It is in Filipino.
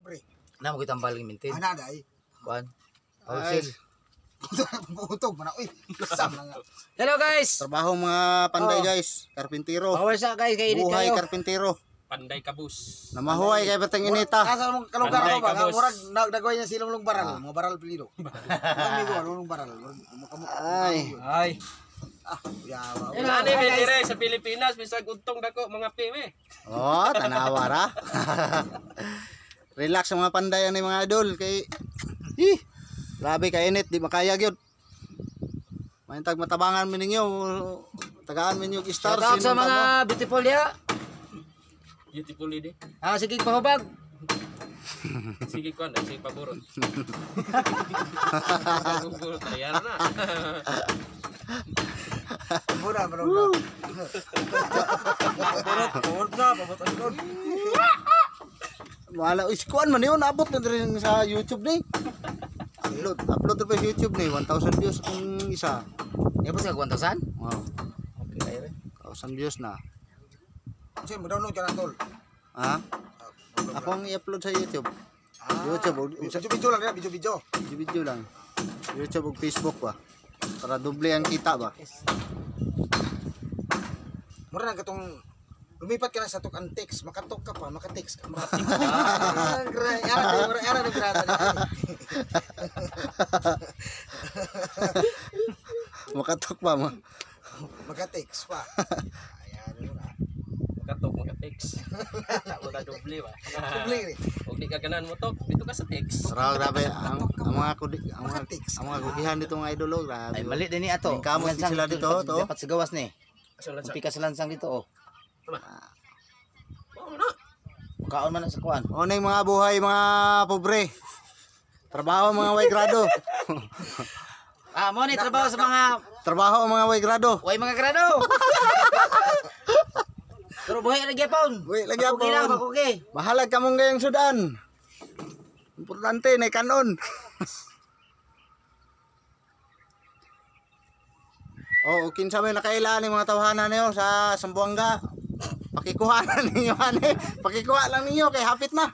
pre. Na mo kitang baling mintin. Ana day. Kuan. Ay. Wholesale. Putog man ako. Sam na nga. Hello guys. Trabaho mga panday guys, karpintero. Bawal sa guys kay edit Buhay kayo. karpintero. Panday kabus. Namahuay kay berteng inita. Asa mong kalunggar Panday ko ba? ka, boss. Murag nagdagoy niya silong long baral, mga baral pilido. Amigo, long baral. Ay. Ay. Yawa. Nani may dire sa Pilipinas bisag untong dako mga pime. Oh, tanawa ra. Relax sa mga panday ani mga idol kay grabe ka init, di makaya gyud. Maintag matabangan mi ninyo. Tagaan mi ninyo star Shout out sa mga beautiful ya. Beautiful lady. Ah sige pahubag. Sige ko na, sige paborot. Paborot ayan na. Mura, mura. Paborot na, paborot ko. Wala iskuan man yun, abot na rin sa YouTube ni. Upload pa sa YouTube ni 1,000 views kung isa. Ya po sa 1,000? Oh, Okay. 1,000 views na. Kasi mo download ka na tol. Ha? Akong i-upload sa YouTube. YouTube, Video lang ya, video. video lang. YouTube ug Facebook ba. Para doble ang kita ba. Mura na katong lumipat ka na sa tuk antics, makatok ka pa, makatext ka. Era na birata na. Makatok pa mo. Makatext pa. Ayan na. Makatok mga text. Wala doble ba. Doble ni. Ug di ka ganan mo tok, dito ka sa text. Pero grabe ang mga kudihan dito mga idol, grabe. Ay mali din ni ato. May kamot Lansang sila dito, to. Dapat sa gawas ni. Asa lang sa. Pika sa lansang dito oh. Oh na. Kaon man na sa kuan. O na yung mga buhay mga pobre. Trabaho mga way grado. Ah mo ni trabaho sa mga Trabaho mga way grado. way mga grado. Pero buhay lagi pon. Buhay lagi Okay lang, hapon. okay. Mahalag ka mong gayang sudan. Importante na kanon. Oh, kinsa may nakailan ng mga tawhanan niyo sa Sambuanga. Pakikuha na ninyo ani. Pakikuha lang ninyo kay hapit na.